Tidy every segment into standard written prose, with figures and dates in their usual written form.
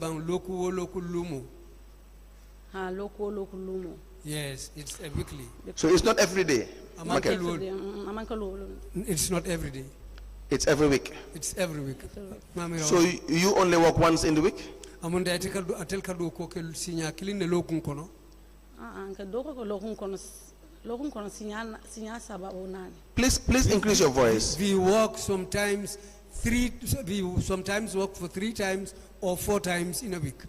Local Lumo. Local Lumo. Yes, it's a weekly. So it's not every day? It's not every day. It's every week? It's every week. So you only work once in the week? Please increase your voice. We work sometimes work for 3 times or 4 times in a week.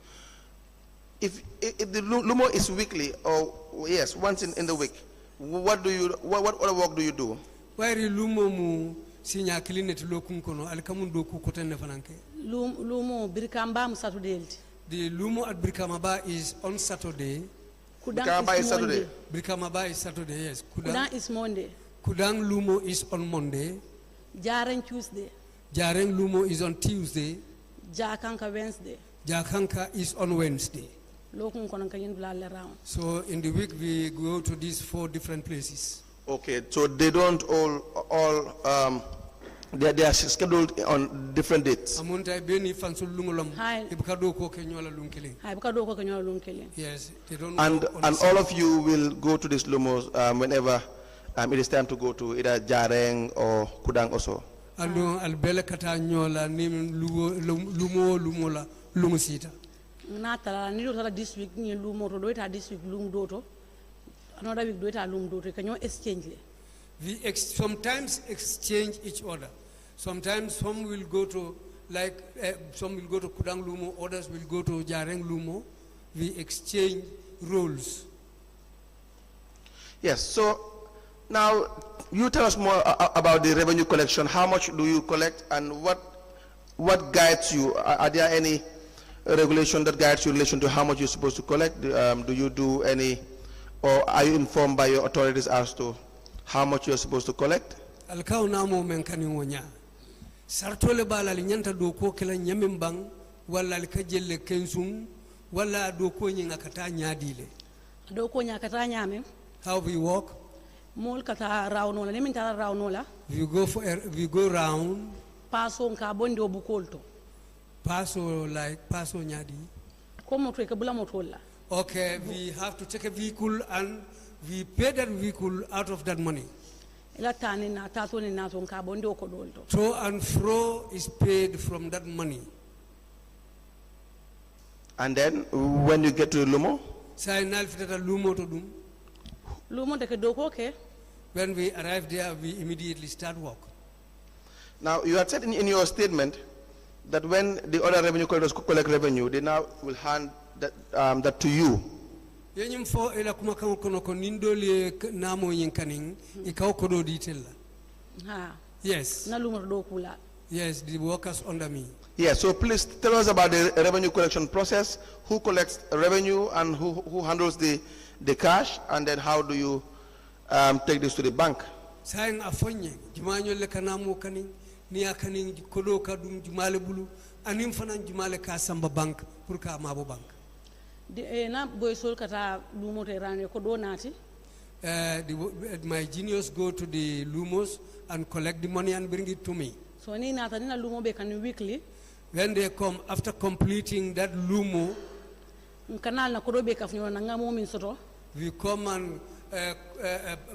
If the Lumo is weekly, or yes, once in the week, what other work do you do? Where Lumo mu sinya klinet lokun kono alkamun doku kotenne fananke. Lumo Birkamba mu Saturday. The Lumo at Brikamaba is on Saturday. Brikamaba is Saturday. Brikamaba is Saturday, yes. Kudang is Monday. Kudang Lumo is on Monday. Jareng Tuesday. Jareng Lumo is on Tuesday. Jakanka Wednesday. Jakanka is on Wednesday. So in the week we go to these 4 different places. Okay, so they don't all they are scheduled on different dates. Yes, they don't. And all of you will go to these lumos whenever it is time to go to either Jareng or Kudang also. Ando albele kata nyola nim lumo la lumusita. Natala ni do this week ni lumo to do it this week lum doto. Another week do it lum doto. Can you exchange? We sometimes exchange each other. Sometimes some will go to some will go to Kudang Lumo, others will go to Jareng Lumo. We exchange roles. Yes. So now you tell us more about the revenue collection. How much do you collect, and what guides you? Are there any regulation that guides you in relation to how much you're supposed to collect? Do you do any, or are you informed by your authorities as to how much you're supposed to collect? Sartole bala li nyanta do ko kala nyamembang wala li kajelle kensum wala do ko nyinga kata nyadile do ko nya kata nyame. How we walk? Mol kata rawno la neminta rawno la. We go round. Paso nka bondo bukolto. Paso nyadi. Komo to ke bula motola. Okay, we have to take a vehicle and we pay that vehicle out of that money. To and fro is paid from that money. And then when you get to Lumo? When we arrive there, we immediately start work. Now you had said in your statement that when the other revenue collectors collect revenue, they now will hand that to you. Yes, yes, the workers under me. Yes, so please tell us about the revenue collection process. Who collects revenue and who handles the cash, and then how do you take this to the bank? My juniors go to the Lumos and collect the money and bring it to me. So Lumo be can weekly. When they come after completing that Lumo, we come and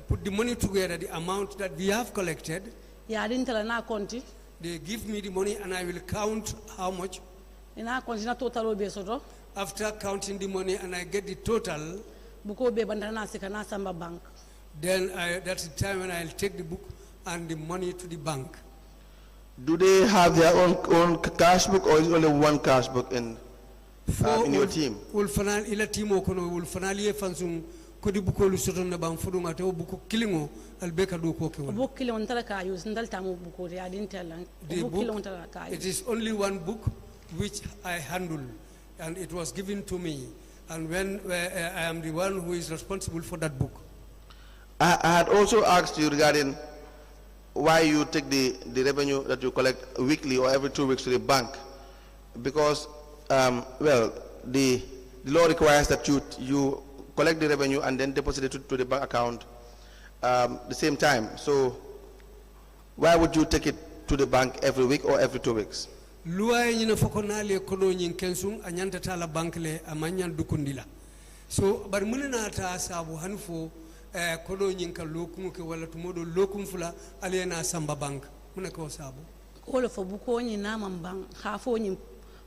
put the money together, the amount that we have collected. They give me the money and I will count how much. After counting the money and I get the total, then that's the time when I'll take the book and the money to the bank. Do they have their own cash book, or is it only one cash book in your team? The book, it is only one book which I handle, and it was given to me, and when I am the one who is responsible for that book. I had also asked you regarding why you take the revenue that you collect weekly or every 2 weeks to the bank, because well, the law requires that you collect the revenue and then deposit it to the bank account the same time. So why would you take it to the bank every week or every 2 weeks? luwa nyina fokonali kodo nyin kensung anyanta tala bankle amanyan dukundila so bar munana ta sabu hanfo kodo nyin ka lokum ke wala tumodo lokum fula alena samba bank munako sabu ko le fo bu ko nyi na man bang ha fo nyi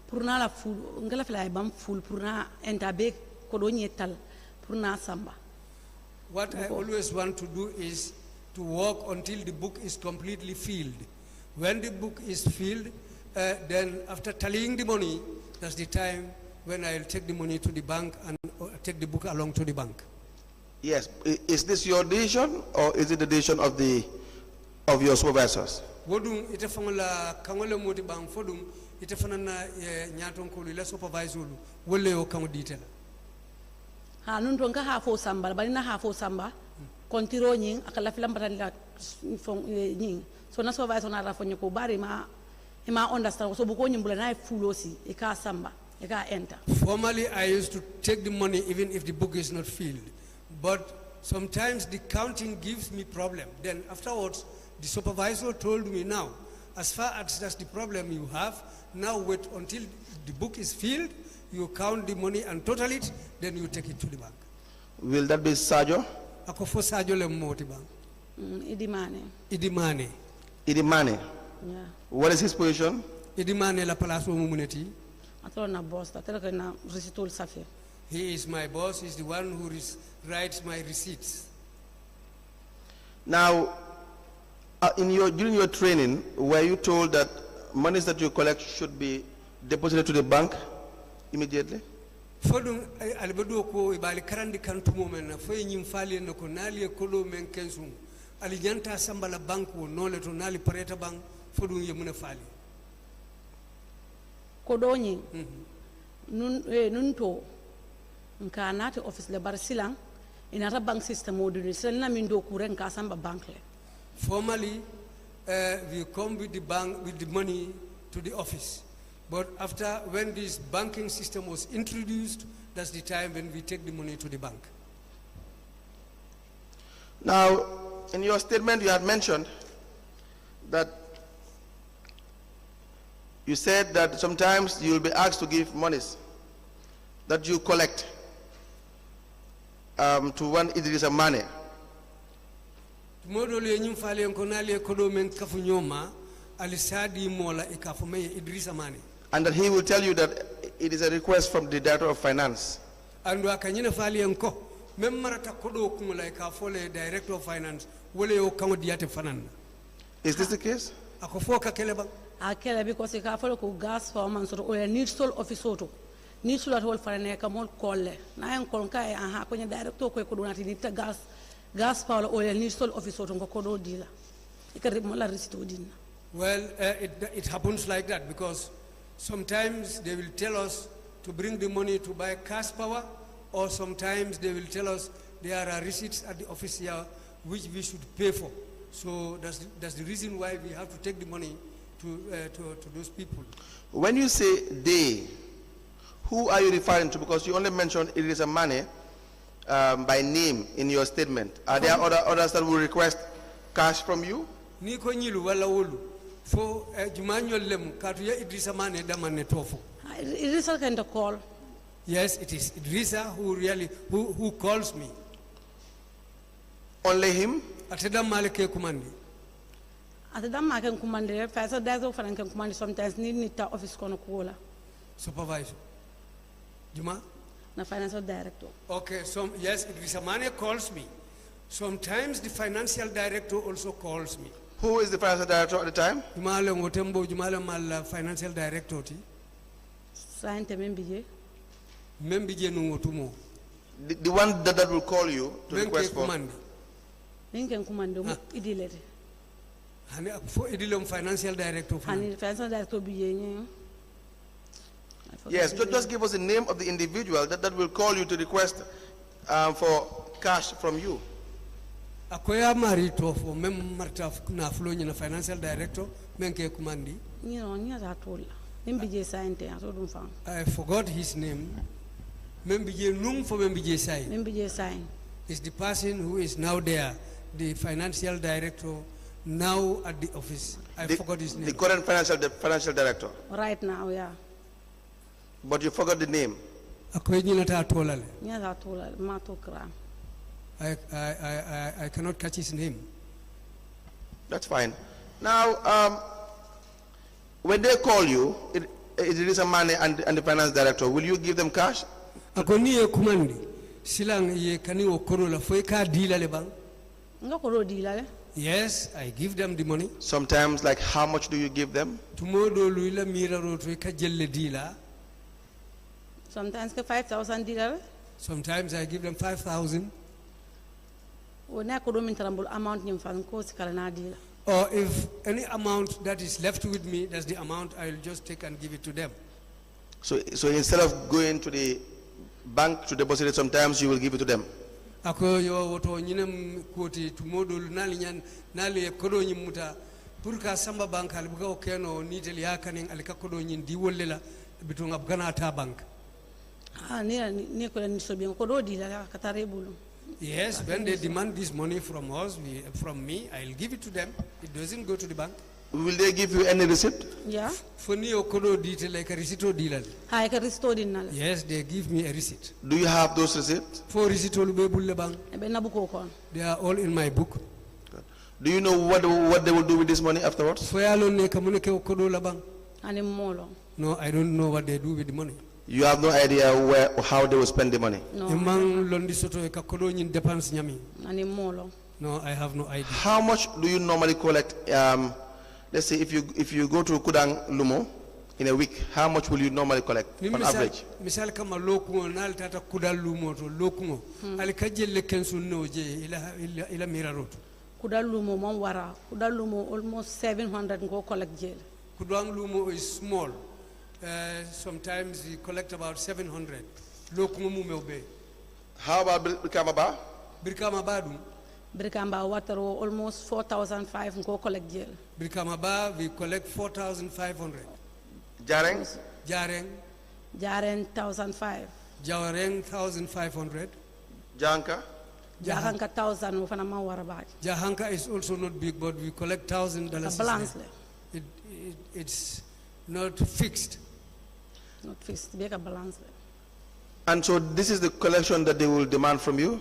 pour na la ful ngala fla bam ful pour na entabe kodo nyi tal pour na samba. What I always want to do is to work until the book is completely filled. When the book is filled, then after tallying the money, that's the time when I'll take the money to the bank and take the book along to the bank. Yes. Is this your decision or is it the decision of your supervisors? Wodum ite fangala kangole moti bank fodum ite fanana nyaton ko la supervisor wolle o kango ditela. Ha nun tonka ha fo samba bari na ha fo samba kontiro nyin akala filam batalla fon nyin so na supervisor na ra fonyo ko bari ma understand so bu ko nyimbula na fulosi e ka samba e ka enter. Formerly I used to take the money even if the book is not filled, but sometimes the counting gives me problem. Then afterwards the supervisor told me, now as far as that's the problem you have, now wait until the book is filled, you count the money and total it, then you take it to the bank. Will that be Sajo? Ako fo Sajo le moti bank. Idimane. Yeah. What is his position? Idimane la palaso mumuneti. Atona boss, tatela na receiptul safi. He is my boss. He's the one who writes my receipts. Now, during your training, were you told that monies that you collect should be deposited to the bank immediately? Fodum albedo ko ibali karandi kantumo men fo nyim fali en ko nali kodo men kensum ali janta sambala banko nole to nali pareta bank fodum yemuna fali kodo nyi nun to nka nati office le bar silang inata bank system moduli selna min do kuren ka samba bank le. Formally we come with the bank with the money to the office. But after, when this banking system was introduced, that's the time when we take the money to the bank. Now, in your statement, you had mentioned that you said that sometimes you will be asked to give monies that you collect to one Idrissa Mane. And that he will tell you that it is a request from the Director of Finance. And Director of Finance. Is this the case? Akela because ka follow ko gas for man so o need sol office auto need sol at wol farane ka mol kolle na en kon ka e aha ko nya director ko ko donati ni ta gas power o need sol office auto ko do dila ikari mo la receipt odina. Well, it happens like that because sometimes they will tell us to bring the money to buy cash power, or sometimes they will tell us there are receipts at the office here which we should pay for. So that's the reason why we have to take the money to those people. When you say they, who are you referring to? Because you only mentioned it is a money by name in your statement. Are there others that will request cash from you? Ni ko nyilu wala wolu fo jumanyo lem katuya Idrissa Mane damane tofo. Idrissa can call. Yes, it is Idrissa who calls me. Only him? Atedam maleke kumandi. Atedam maleke kumandi. First, there's often can command sometimes need ta office kono kuola. Supervisor. Juma? Na financial director. Okay, yes, Idrissa Mane calls me. Sometimes the financial director also calls me. Who is the financial director at the time? Jumala Ngotembo, Jumala Mal financial director. Sainte Membije. Membije Nungotumo. The one that will call you to request for. Ninken commando idilete. For idilum financial director. Financial director biye. Yes, just give us the name of the individual that will call you to request for cash from you. Akoya marito for mem marta na flonyi na financial director menke kumandi. I forgot his name. Membije nung for Membije Sai. Membije Sai is the person who is now there, the financial director now at the office. I forgot his name. The current financial director. Right now, yeah. But you forgot the name. I cannot catch his name. That's fine. Now, when they call you, it is a money and the finance director. Will you give them cash? Yes, I give them the money. Sometimes, like, how much do you give them? Sometimes $5,000. Sometimes I give them 5,000. Or if any amount that is left with me, that's the amount I'll just take and give it to them. So instead of going to the bank to deposit it, sometimes you will give it to them. Ako yo woto nyinem koti tumodol nalinyan nali kodo nyimuta purka samba bank alibuka okeno niteli yakaning alika kodo nyin di wolela bitunga bugana ta bank. Yes, when they demand this money from us, from me, I'll give it to them. It doesn't go to the bank. Will they give you any receipt? Yeah. Yes, they give me a receipt. Do you have those receipts? They are all in my book. Good. Do you know what they will do with this money afterwards? No, I don't know what they do with the money. You have no idea how they will spend the money? No, no, I have no idea. How much do you normally collect? Let's say if you go to Kudang Lumo in a week, how much will you normally collect on average? Misal kama lokungo nal tata Kudang Lumo to lokungo alikajele kensu noje ila miraroto. Kudang Lumo manwara. Kudang Lumo almost 700 go collect jail. Kudang Lumo is small. Sometimes we collect about 700. Lokungo mumeobe. How about Birkamaba? Birkamaba Brikamba water almost 4,500 go collect jail. Brikamaba we collect 4,500. Jareng? Jareng 1,500. Jareng 1,500. Jahanka? Jahanka 1,000 ufana mawara baji. Jahanka is also not big, but we collect $1,000. Balance. It's not fixed. Not fixed. Make a balance. And so this is the collection that they will demand from you?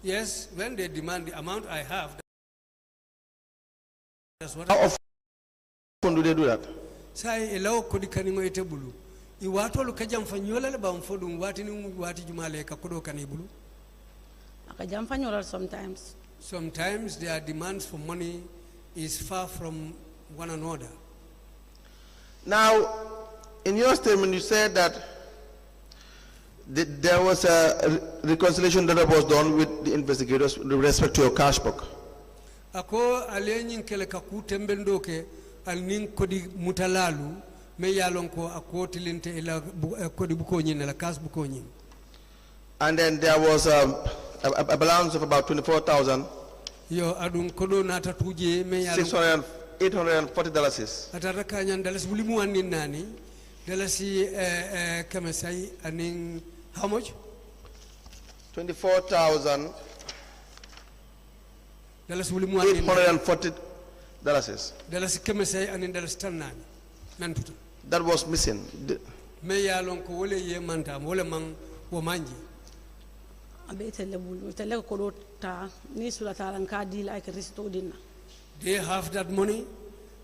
Yes, when they demand the amount I have, that's what. How often do they do that? Say allow kodikani ite bulu. Iwato lukajam fanyola le bamfodu wati ni wati jumale kakodo kanibulu. Akajam fanyola sometimes. Sometimes their demands for money is far from one another. Now, in your statement, you said that there was a reconciliation that was done with the investigators with respect to your cash book. Ako alenyin kele kakutembendo ke alnin kodi mutalalu me yalon ko ako tilinte ila kodi bukonyin ila cash bukonyin. And then there was a balance of about 24,000. Yo adun kodo nata tuje me yalon $840. Ataraka nyan dalas bulimu anin nani dalasi kamasai aning how much? 24,000. Dalas bulimu anin $840. Dalasi kamasai anin dalas tanani nantuta. That was missing. Me yalon ko wole ye manta wole mang wo manji. They have that money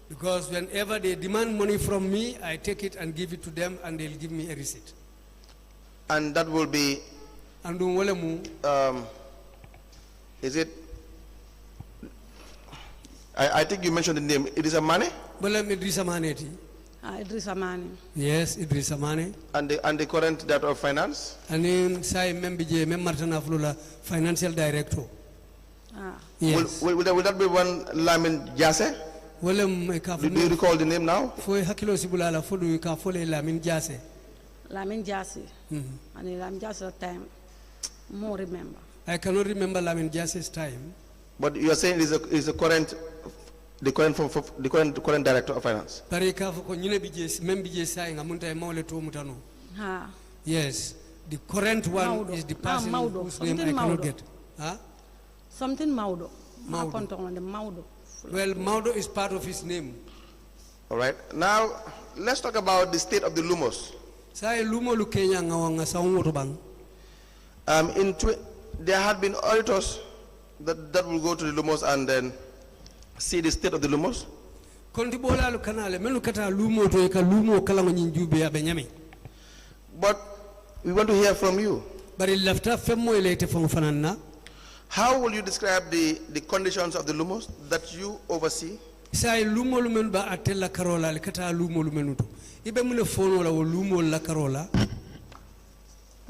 because whenever they demand money from me, I take it and give it to them and they'll give me a receipt. And that will be, is it, I think you mentioned the name, it is a money? Yes, Idris Amane. And the current director of finance? And then Sai Membije, Martin Aflula, financial director. Yes. Will that be one Lamin Jase? Do you recall the name now? Lamin Jase. And Lamin Jase's time, more remember. I cannot remember Lamin Jase's time. But you are saying is the current director of finance? Yes. The current one Maudo. is the person Maudo. whose name I Something cannot Maudo. get. Huh? Something Maudo. Maudo. Maudo. Well, Maudo is part of his name. All right. Now, let's talk about the state of the Lumos. There had been auditors that will go to the Lumos and then see the state of the Lumos. But we want to hear from you. How will you describe the conditions of the Lumos that you oversee?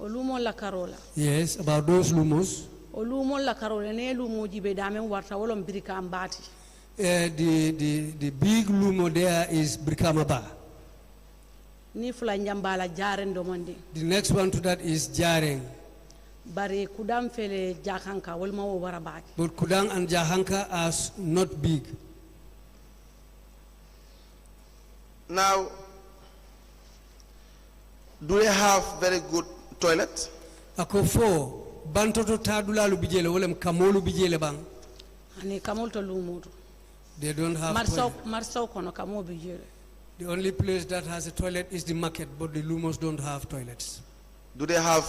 Lumo la Carola. Yes, about those lumos. Lumo la Carola ne lumo jibe dame warta wolom birika ambati. The big lumo there is Brikamaba. Ni fula njambala jaren domondi. The next one to that is Jareng. Bari kudam fele jahanka wolma wo warabaki. But Kudang and Jahanka are not big. Now, do they have very good toilets? Akofo bantoto tadula lubijele wolem kamolu bijele bang. Ani kamol to lumo. They don't have Marsau kono kamo bijele. The only place that has a toilet is the market, but the lumos don't have toilets. Do they have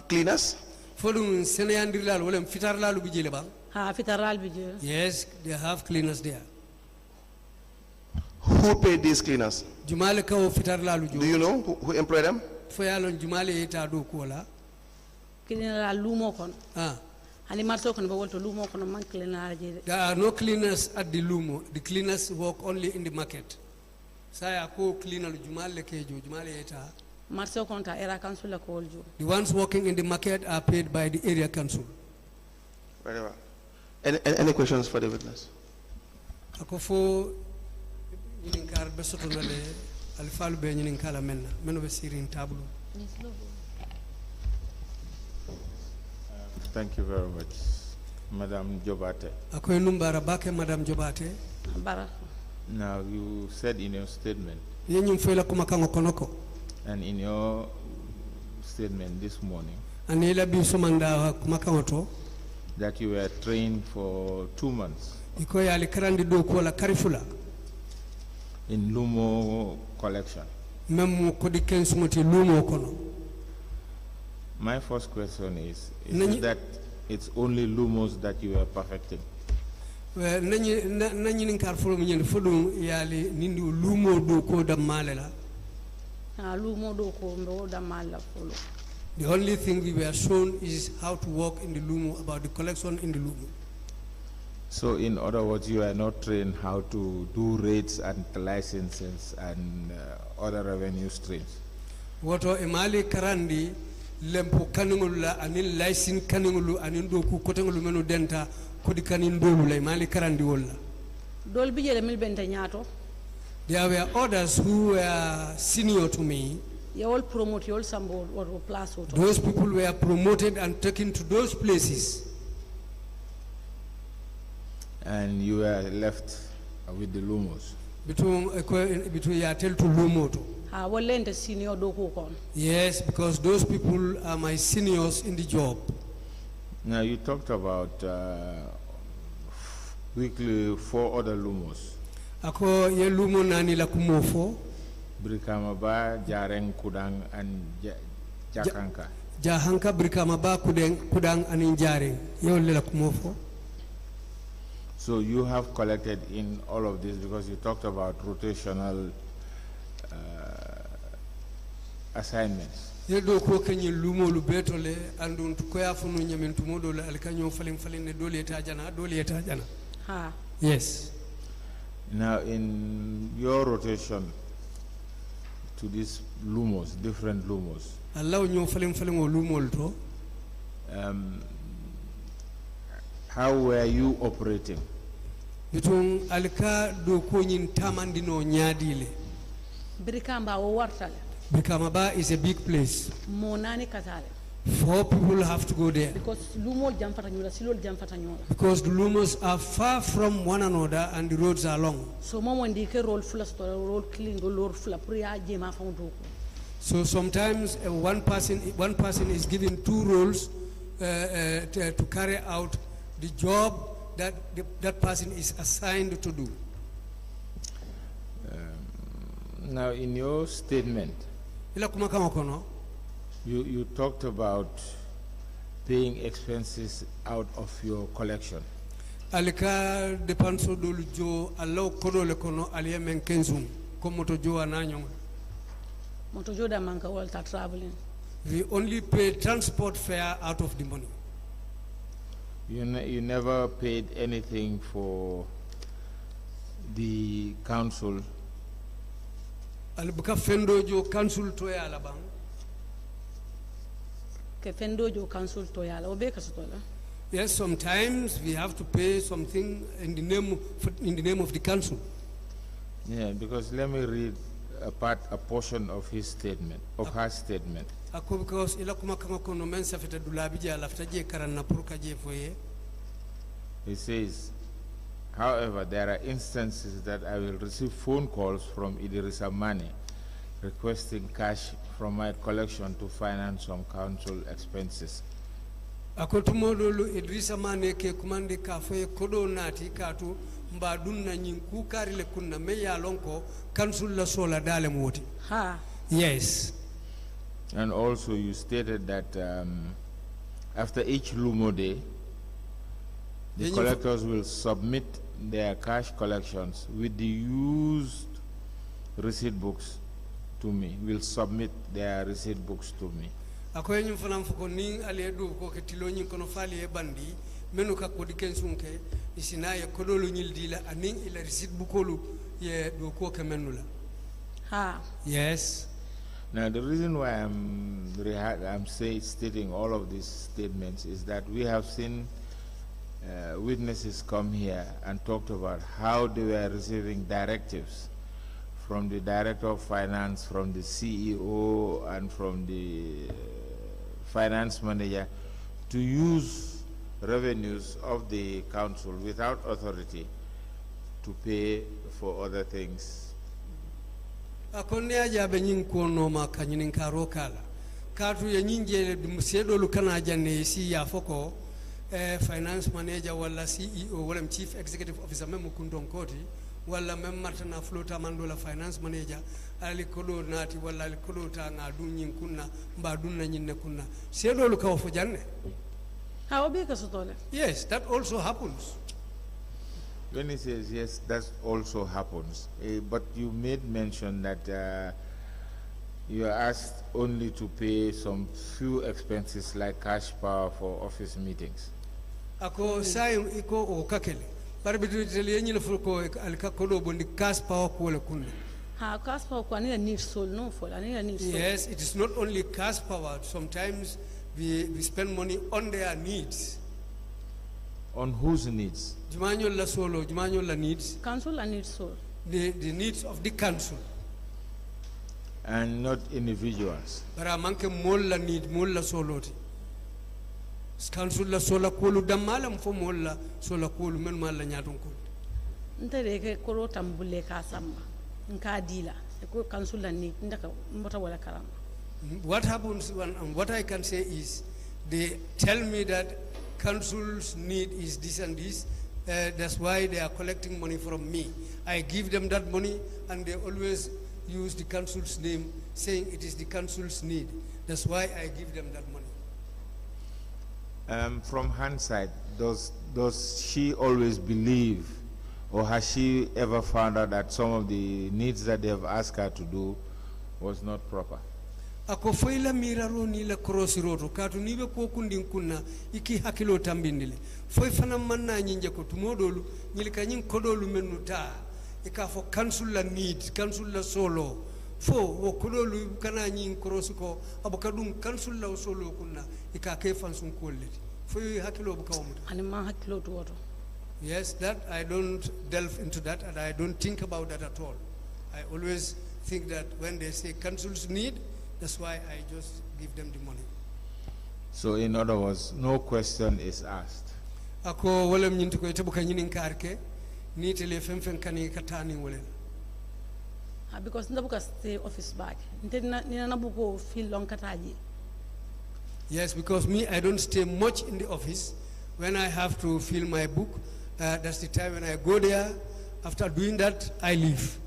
cleaners? Fodum senayandrilal wolem fitarla lubijele bang. Ha fitaral bijele. Yes, they have cleaners there. Who paid these cleaners? Do you know who employed them? Cleaner lumo kon. Ani marso kon be wolto lumo kon man cleaner je. There are no cleaners at the lumo. The cleaners work only in the market. Saya ko cleaner jumale kejo jumale eta. Marso kon ta area council la ko woljo. The ones working in the market are paid by the area council. Very well. Any questions for the witness? Akofo Ninkar besoto nale alfalu be ninkala menna meno be sirin tablu. Thank you very much, Madam Jorbateh. Akoy numbara bake Madam Jorbateh. Bara. Now you said in your statement, Yenyum fela kumakango konoko. and in your statement this morning, Anela bi somanda kumakango to that you were trained for 2 months ikoy ali karandi do ko la karifula. in Lumo collection. Mem ko di kensumoti lumo kono. My first question is it that it's only Lumos that you are perfecting? Well, nanyi ninkar folo mu nyen fodum yali nindi lumo do ko da malela. Lumo do ko mbo da mala folo. The only thing we were shown is how to work in the lumo, about the collection in the lumo. So in other words, you are not trained how to do rates and licenses and other revenue streams. Woto emali karandi lempo kaningulu la anil license kaningulu anin doku kotengulu menu denta kodi kanin dolu la emali karandi wolla. Dol bijele mil benta nyato. There were others who were senior to me. You all promote you all sambo or plus. Those people were promoted and taken to those places. And you were left with the Lumos. Between Yatel to Lumo. Senior do. Yes, because those people are my seniors in the job. Now you talked about weekly 4 other Lumos. Ako ye Lumo nani la kumofo. Brikamaba, Jareng, Kudang, and Jahanka. Jahanka, Brikamaba, Kudang, and Jareng. Ye la kumofo. So you have collected in all of this because you talked about rotational assignments. Yedo ko kanyi lumo lu betole andun to koya funu nyamen to modo la alkanyo falin ne dole eta jana. Ha. Yes. Now in your rotation to these lumos, different lumos. Allah nyo falin o lumol to. How were you operating? Bitong alka do ko nyin tamandino nyadile. Brikamba o wartale. Brikamaba is a big place. Monani katale. 4 people have to go there. Because Lumo jamfatanyola, silol jamfatanyola. Because the lumos are far from one another and the roads are long. So mom when they roll full store roll clean go roll full priya jema found. So sometimes one person is given two roles to carry out the job that that person is assigned to do. Now, in your statement, you talked about paying expenses out of your collection. Alika depanso dolu jo allo kodole kono aliye men kenzum ko moto jo ananyo. Moto jo da manka walta traveling. We only pay transport fare out of the money. You never paid anything for the council. Alibuka fendo jo council to ya labang. Ke fendo jo council to ya la obeka sotola. Yes, sometimes we have to pay something in the name of the council. Yeah, because let me read a portion of his statement, of her statement. Because He says, however, there are instances that I will receive phone calls from Idrissa Mane requesting cash from my collection to finance some council expenses. Akotumodolu Idrissa Mane ke kumande kafe kodo nati katu mbadunna nyinku karile kunna meya lonko council la sola dale mwoti. Ha. Yes. And also you stated that after each Lumo day, the collectors will submit their cash collections with the used receipt books to me, will submit their receipt books to me. Akoye nyumfanam fuko ning aliyedu ko ketilo nyin kono fali e bandi menu ka kodi kensunke isina ye kodolu nyildila aning ila receipt bukolu ye do ko ke menula. Ha. Yes. Now the reason why I'm stating all of these statements is that we have seen witnesses come here and talked about how they were receiving directives from the Director of Finance, from the CEO, and from the finance manager to use revenues of the council without authority to pay for other things. Akonne ajabe nyin kono ma kanyinin karo kala katu ya nyinje msedo lukana jane si ya foko finance manager wala CEO wala chief executive officer memu kundonkoti wala mem martana flota mandola finance manager ali kodo nati wala ali kodo ta ngadu nyin kunna mba dunna nyinne kunna sedo lukawo fo janne. Ha obeka sotole. Yes, that also happens. When he says yes, that also happens. But you made mention that you are asked only to pay some few expenses like cash power for office meetings. Ako sayum iko o kakele. Barbidu tele nyina fuko alika kodo bondi cash power ko le kunna. Ha cash power ko anila need soul no for anila need soul. Yes, it is not only cash power. Sometimes we spend money on their needs. On whose needs? Jumanyo la solo, Jumanyo la needs. Council la needs soul. The needs of the council. And not individuals. Bara manke mol la need, mol la solo ti. Council la sola kolu damala mfo mol la sola kolu men mal la nyatun kolu. Ntere ke koro tambule ka samba. Nka dila. Eko council la need ndaka mbota wala karama. What happens what I can say is they tell me that council's need is this and this. That's why they are collecting money from me. I give them that money and they always use the council's name saying it is the council's need. That's why I give them that money. From hindsight, does she always believe, or has she ever found out that some of the needs that they have asked her to do was not proper? Ako foila miraro ni la cross roto katu nibe ko kundin kunna iki hakilo tambindile foy fana manna nyinje ko tumodolu nyilika nyin kodolu menuta ika fo cancel la need cancel la solo fo wo kodolu kana nyin cross ko abakadum cancel la solo kunna ika ke fansun kolleti foy hakilo bu kawmu Anima hakilo to wato. Yes, that I don't delve into that and I don't think about that at all. I always think that when they say council's need, that's why I just give them the money. So in other words, no question is asked. Ako wolem nyinti ko itebuka nyinin karke ni tele femfen kani katani wolen. Because ndabuka stay office back. Nina nabuko feel long kataji. Yes, because me, I don't stay much in the office. When I have to fill my book, that's the time when I go there. After doing that, I leave.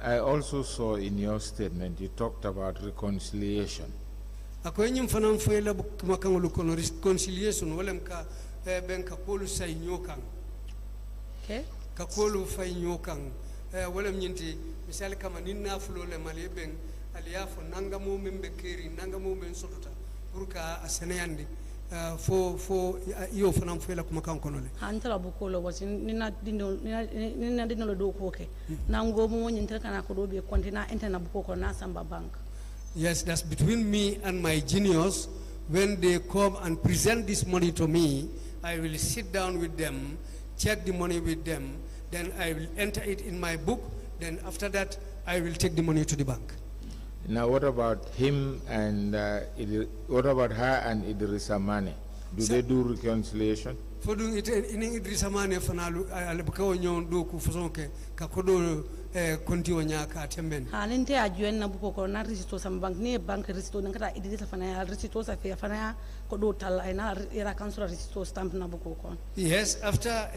I also saw in your statement you talked about reconciliation. Reconciliation wala mka ben kakolu say nyokang. Okay. Kakolu fay nyokang. Wala mnyinti misali kama nina fulo le mali ben aliafo nanga mo membe keri nanga mo men sotota puruka aseneyandi fo yo fanam fela kuma kan konole Hantala bukolo wasi nina dino do koke. Nango mo nyintel kana ko do be kontina interna bukoko na samba bank. Yes, that's between me and my juniors. When they come and present this money to me, I will sit down with them, check the money with them, then I will enter it in my book, then after that I will take the money to the bank. Now, what about him and what about her and Idrissa Mane? Do they do reconciliation? For doing it in Idrissa Mane fanalu albukawo nyon do ku fasonke ka kodo kontiwo nyaka temben. Halinte ajuen na bukoko na risito sam bank ne bank risito ngata Idrissa fana risito sa fe fana ko do tal ina era kansula risito stamp na bukoko. Yes, after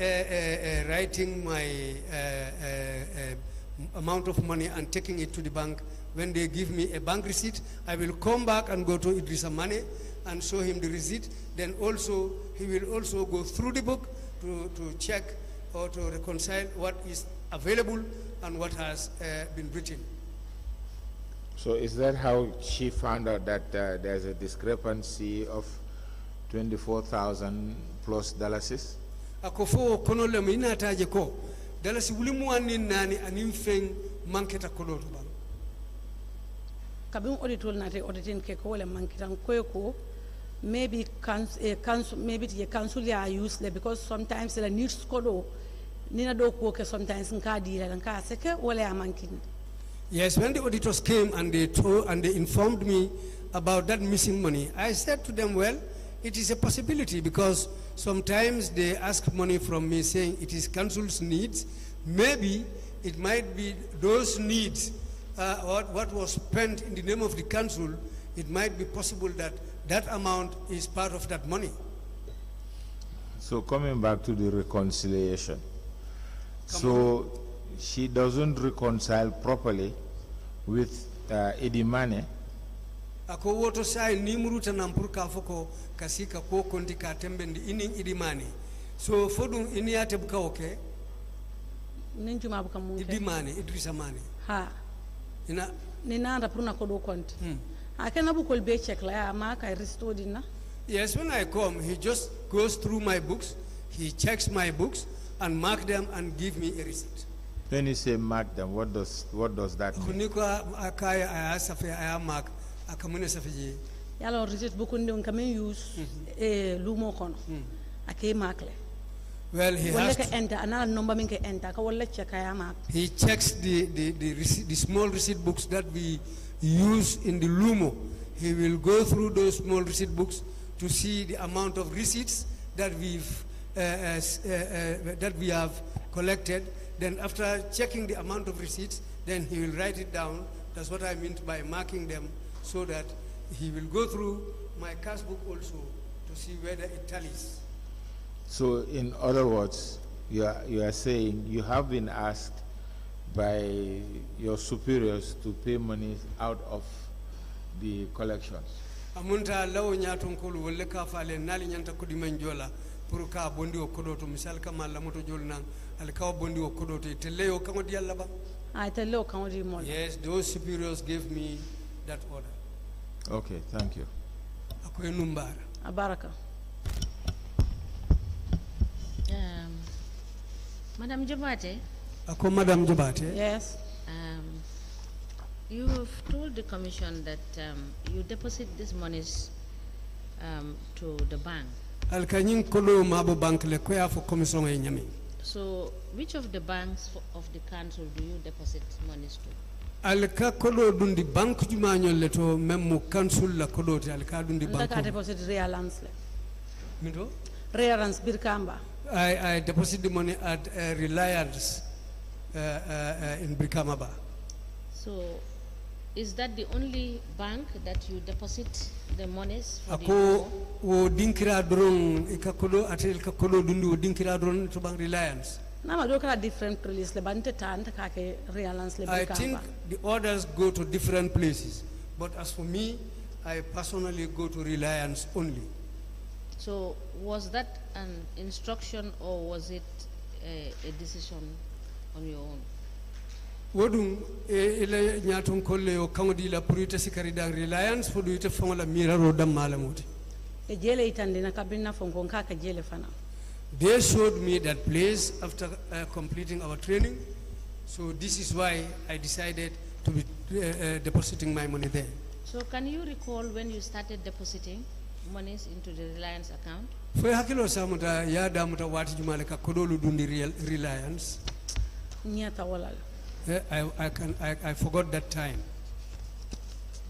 writing my amount of money and taking it to the bank, when they give me a bank receipt, I will come back and go to Idrissa Mane and show him the receipt. Then also, he will also go through the book to check or to reconcile what is available and what has been written. So is that how she found out that there's a discrepancy of $24,000 plus dollars? Akofo kono le mina taje ko dalasi wulimu ani nani anim feng manketa kodo to bang. Kabin auditor na te auditing ke ko le mankitan ko maybe maybe the council are useless because sometimes the needs kodo nina do ko ke sometimes nka di la nka seke wala mankin. Yes, when the auditors came and they informed me about that missing money, I said to them, well, it is a possibility because sometimes they ask money from me saying it is council's needs. Maybe it might be those needs, what was spent in the name of the council, it might be possible that that amount is part of that money. So coming back to the reconciliation. So she doesn't reconcile properly with Eddie Mane. Ako woto sai nimruta nampurka foko kasika ko konti ka tembendi ining Eddie Mane. So fodun iniate buka oke. Ninjuma buka munke. Eddie Mane, Idrissa Mane. Ha. Ina Nina pruna kodo konti. Akena bukol be check la ma ka restore dinna. Yes, when I come, he just goes through my books, he checks my books and mark them and give me a receipt. When you say mark them, what does that mean? Yalo receipt book undi unkame use Lumo kono. Ake mark le. Well, he has to enter another number minke enter ka wala check aya mark. He checks the small receipt books that we use in the Lumo. He will go through those small receipt books to see the amount of receipts that we have collected. Then after checking the amount of receipts, then he will write it down. That's what I meant by marking them, so that he will go through my cash book also to see whether it tallies. So in other words, you are saying you have been asked by your superiors to pay money out of the collections. Amunta lawo nyaton kolu wolle ka fale nali nyanta ko dimenjola pour ka bondi o kodo to misal kama la moto jolna al ka bondi o kodo to teleyo kango di yalla ba teleyo kango di mo. Yes, those superiors gave me that order. Okay, thank you. Akoy numbara abaraka. Madam Jorbateh. Ako Madam Jorbateh. Yes. You have told the commission that you deposit these monies to the bank. So, which of the banks of the council do you deposit monies to? Alka kodo dundi bank jumanyo leto memu council la kodo te alka dundi bank. Ndaka deposit Realance le. Mido? Realance Birkamba. I deposit the money at Reliance. in Brikamaba. So, is that the only bank that you deposit the monies for the Ako Lumo? wo dinkira drone ikakodo atel kakodo dundi wo dinkira drone to bank Reliance. Nama do kala different place le bante tante kake Reliance le I Brikamba. think the orders go to different places, but as for me, I personally go to Reliance only. So, was that an instruction or was it a decision on your own? Wodum ile nyatum kolle o kangodi la purita sikari dang Reliance fodu ite fonga la miraro dam malamuti. E jele itande na kabina fongo nkaka jele fana. They showed me that place after completing our training, so this is why I decided to be depositing my money there. So, can you recall when you started depositing monies into the Reliance account? Foi hakilo samuta ya damuta wati jumale ka kodolu dundi Reliance. Nyata wala. I forgot that time.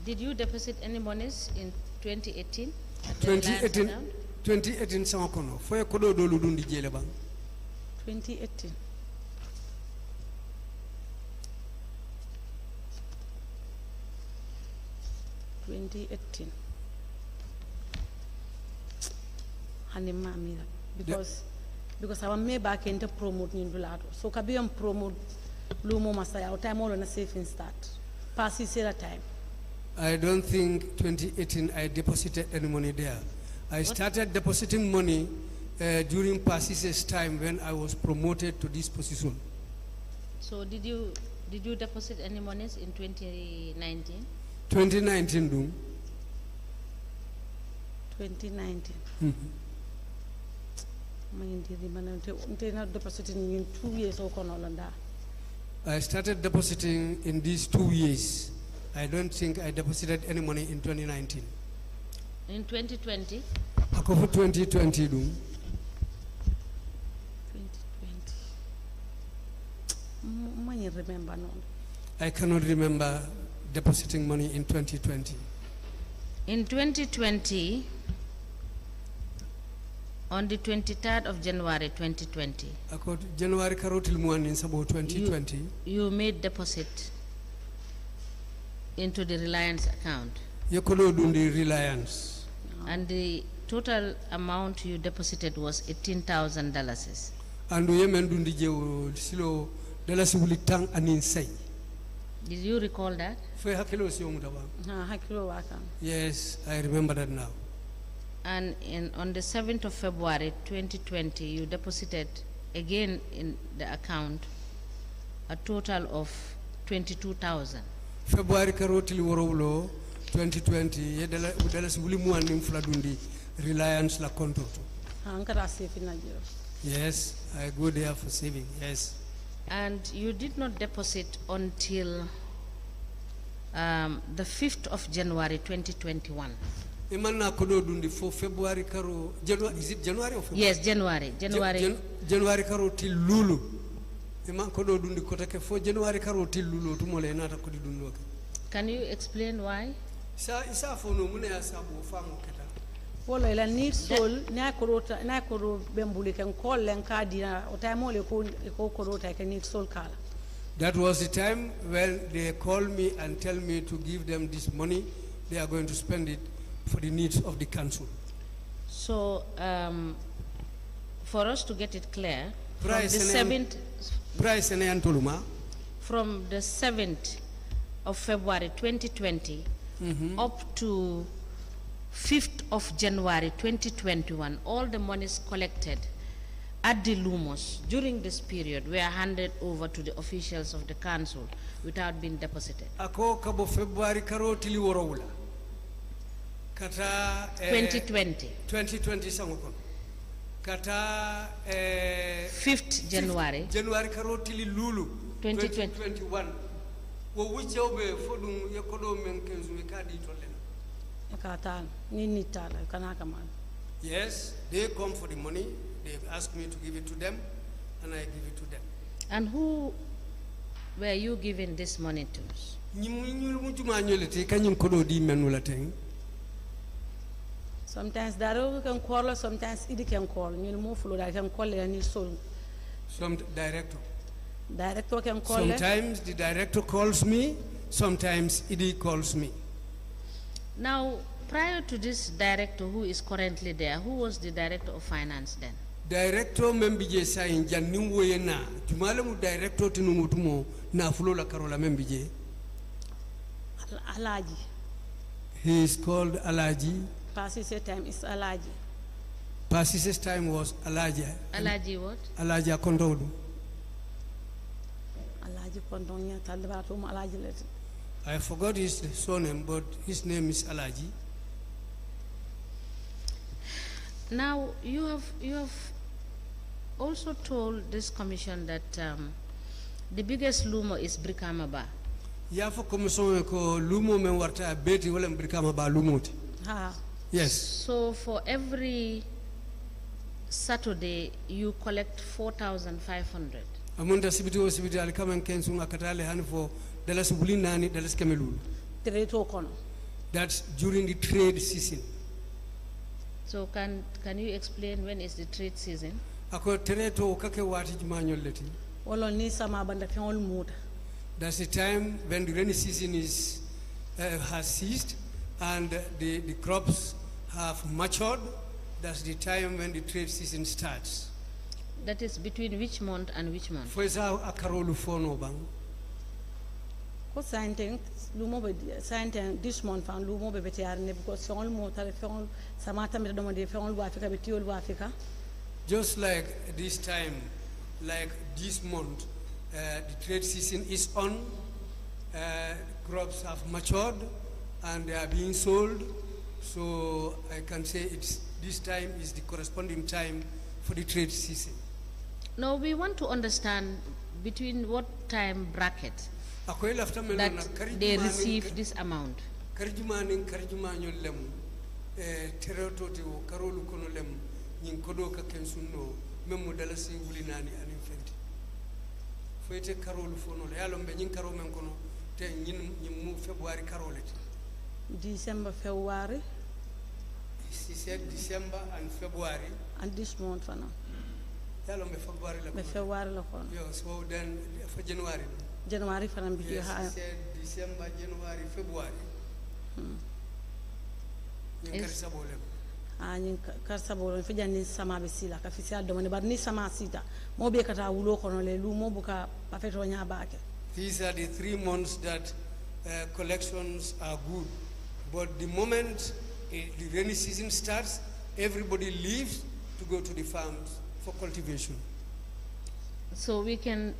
Did you deposit any monies in 2018 at the Reliance 2018, account? 2018 sama kono. Foi kodolu dundi jele bang. 2018. Because I may back into promote Nindulato. So Kabiam promote Lumo Masaya or time all on a safe in start. Pass is a time. I don't think 2018 I deposited any money there. I started depositing money during Pasise's time when I was promoted to this position. So did you deposit any monies in 2019? 2019 do. 2019. I started depositing in these 2 years. I don't think I deposited any money in 2019. In 2020? Ako for 2020 do. 2020. I cannot remember depositing money in 2020. In 2020, on the 23rd of January 2020, Ako January karotil muan in sabo 2020. You made deposit into the Reliance account. Yekolo dundi Reliance. And the total amount you deposited was $18,000. Andu yemen dundi jewo silo dalasi wuli tang anin say. Did you recall that? Yes, I remember that now. And on the 7th of February 2020, you deposited again in the account a total of $22,000. February karotili worowlo 2020 yedala udala wuli muanim fladundi Reliance la konto. Yes, I go there for saving. Yes. And you did not deposit until the 5th of January 2021. Imana kodo dundi for February karo January, is it January or February? Yes, January. January karo till Lulu. Imana kodo dundi kotake for January karo till Lulu tumole nata kodi dundo. Can you explain why? Isa for no mune asabu fango keta. Wala ila need sol na koro bembuli kan call len kadina o time ole ko korota kan need sol kala. That was the time when they called me and tell me to give them this money. They are going to spend it for the needs of the council. So, for us to get it clear, from the 7th of February 2020 up to 5th of January 2021, all the monies collected at the Lumos during this period were handed over to the officials of the council without being deposited. Ako kabo February karo tili worowula. Kata 2020. 2020 sangokon. Kata 5th January. January karo tili lulu 2021. Wo wichobe fodum yakodo menkenzu mikadi tolena. Yes, they come for the money. They ask me to give it to them, and I give it to them. And who were you giving this money to? Sometimes Daro can call, sometimes Idi can call. You move flow, I can call any soul. Some director. Director can call. Sometimes the director calls me, sometimes Idi calls me. Now, prior to this director who is currently there, who was the director of finance then? Director membije sa in jannim woyena jumala mu director tinumutumo na fulola karola membije. Alaji. He is called Alaji. Passage time is Alaji. Passage time was Alaji. Alaji what? Alaji Kondodu. Alaji Kondonya Talbatum Alaji let. I forgot his surname, but his name is Alaji. Now you have also told this commission that the biggest Lumo is Brikamaba. Ya fo commission ko Lumo men warta beti wala Brikamaba Lumoti. Yes. So for every Saturday you collect 4,500. Amunta sibiti o sibiti alikamen kensu akatale hani for dalas bulinani dalas kemelulu. That's during the trade season. So can you explain when is the trade season? Ako tereto kake wati jumanyol leti. Wala ni sama banda fiol muda. That's the time when the rainy season is has ceased and the crops have matured. That's the time when the trade season starts. That is between which month and which month? For example, a karolu fono bang. Ko sainten Lumo be sainten this month fan Lumo be betiarne because fiol mota fiol samata me do de fiol wa Africa be tiol wa Africa. Just like this time, like this month, the trade season is on, crops have matured and they are being sold. So I can say this time is the corresponding time for the trade season. Now we want to understand between what time bracket that they receive this amount. Ñing kodo ka ken sunno memo dalasi wulinani anin fenti foyete karolu fono le yalo be ñing karo men kono te ñin mu February karolete December February she said December and February and this month for now yalo be February la February la kono yo so then for January for am yes, she said December January February ñing karisa bolem ani karsa bolo fi janni sama be sila ka official domani bar ni sama sita mo be kata wulo kono le Lumo buka pafeto nya baake. These are the 3 months that collections are good, but the moment the rainy season starts, everybody leaves to go to the farms for cultivation. So we can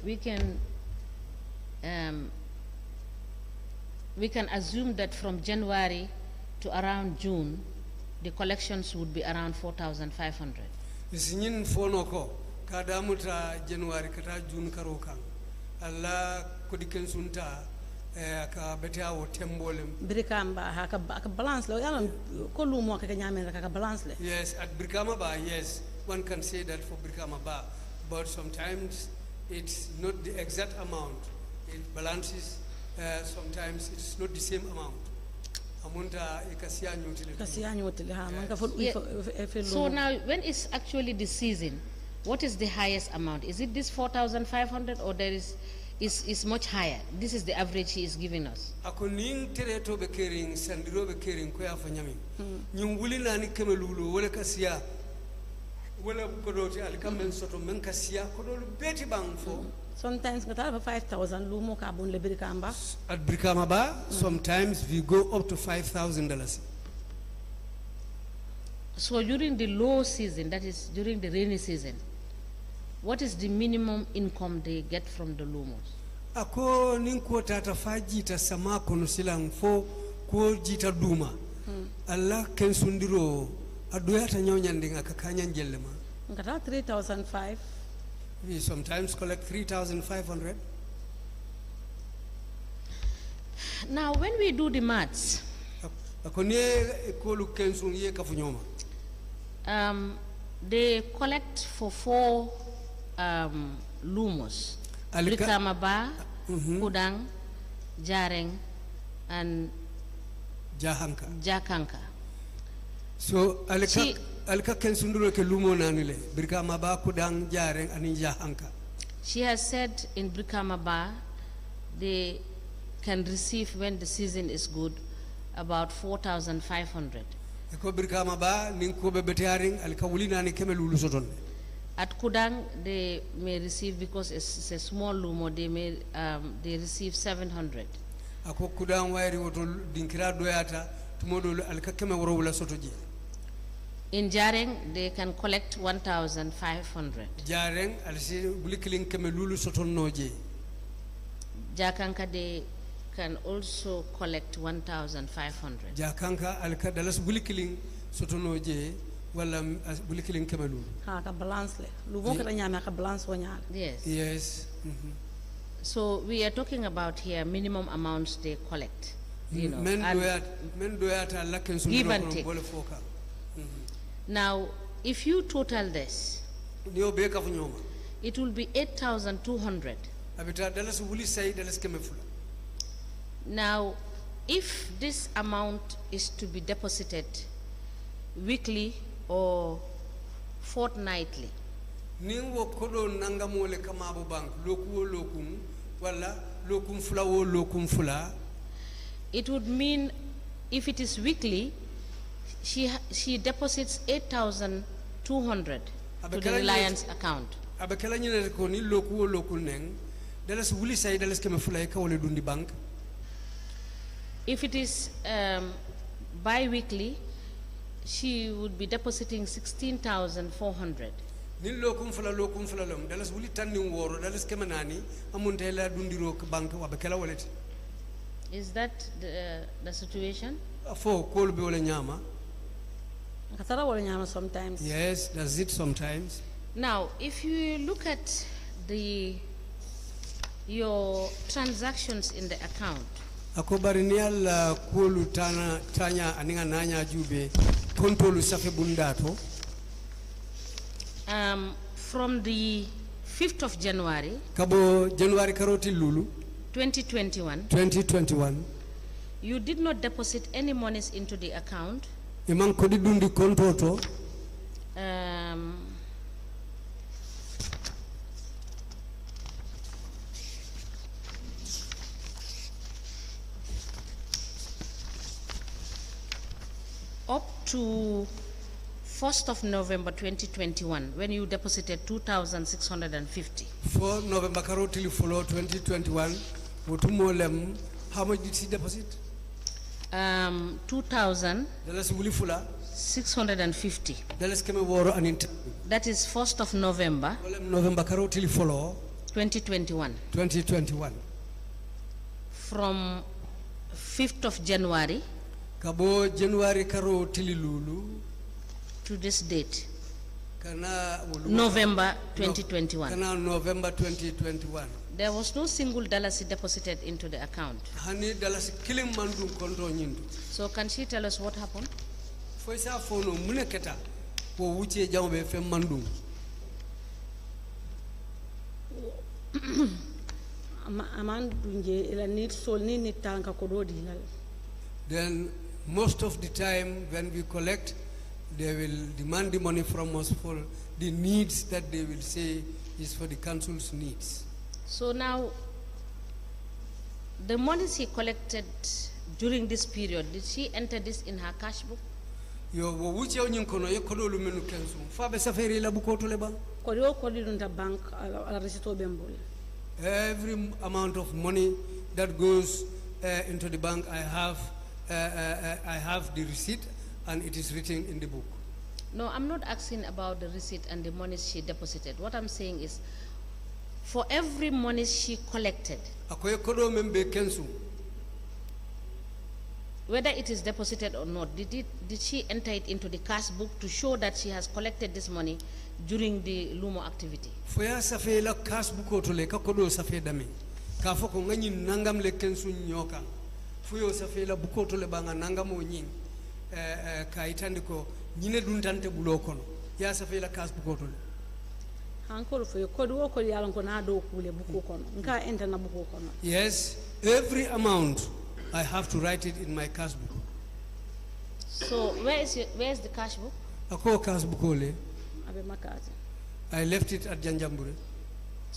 assume that from January to around June the collections would be around 4,500. Isinyin fono ko kadamuta January kata June karokan alla kodiken sunta ka beta wo tembolem Brikamba haka balance lo yalla ko Lumo ka nyame ka balance le. Yes, at Brikama Ba, yes, one can say that for Brikama Ba, but sometimes it's not the exact amount. It balances, sometimes it's not the same amount. So now, when it's actually the season, what is the highest amount? Is it this 4,500 or there is much higher? This is the average he is giving us. Akoning tereto bekering sandiro bekering ko ya fanyami. Nyum wuli nani kemelulu wala kasia wala kodoti alikamen soto men kasia kodolu beti bang fo. Sometimes we have 5,000 Lumo kabun le Brikamba. At Brikama Ba, sometimes we go up to $5,000. So during the low season, that is during the rainy season, what is the minimum income they get from the Lumos? Ako ninko tata fajita sama kono silang fo ko jita duma. Allah kensundiro adoyata nyawnyandinga kakanya njellema. Ngata 3,500. We sometimes collect 3,500. Now, when we do the maths, they collect for 4 Lumos: Brikama Ba, Kudang, Jareng, and Jakanka. So, Alka kensunduro ke Lumo nanile Brikama Ba, Kudang, Jareng, and Jahanka. She has said in Brikamaba they can receive, when the season is good, about 4,500. At Kudang, they may receive, because it's a small Lumo, they receive 700. In Jareng, they can collect 1,500. Jakanka, they can also collect 1,500. Jakanka alka dalas bulikiling sotonoje wala bulikiling kemalu. Ha ka balance le. Lumo ka nyama ka balance wanya. Yes. Yes. So we are talking about here minimum amounts they collect. You know, give and take. Now, if you total this, it will be 8,200. Now, if this amount is to be deposited weekly or fortnightly, it would mean, if it is weekly, she deposits 8,200 to the Reliance account. If it is bi-weekly, she would be depositing 16,400. Is that the situation? Sometimes. Yes, does it sometimes? Now, if you look at your transactions in the account, from the 5th of January, 2021, you did not deposit any monies into the account. Up to 1st of November 2021, when you deposited 2,650. For November 2021, how much did she deposit? 2,650. That is 1st of November 2021. From 5th of January to this date, November 2021. There was no single dollar deposited into the account. So can she tell us what happened? Then most of the time when we collect, they will demand the money from us for the needs that they will say is for the council's needs. So now, the money she collected during this period, did she enter this in her cash book? Every amount of money that goes into the bank, I have the receipt, and it is written in the book. No, I'm not asking about the receipt and the money she deposited. What I'm saying is, for every money she collected, whether it is deposited or not, did she enter it into the cash book to show that she has collected this money during the Lumo activity? Yes, every amount I have to write it in my cash book. So where is the cash book? I left it at Janjangbureh.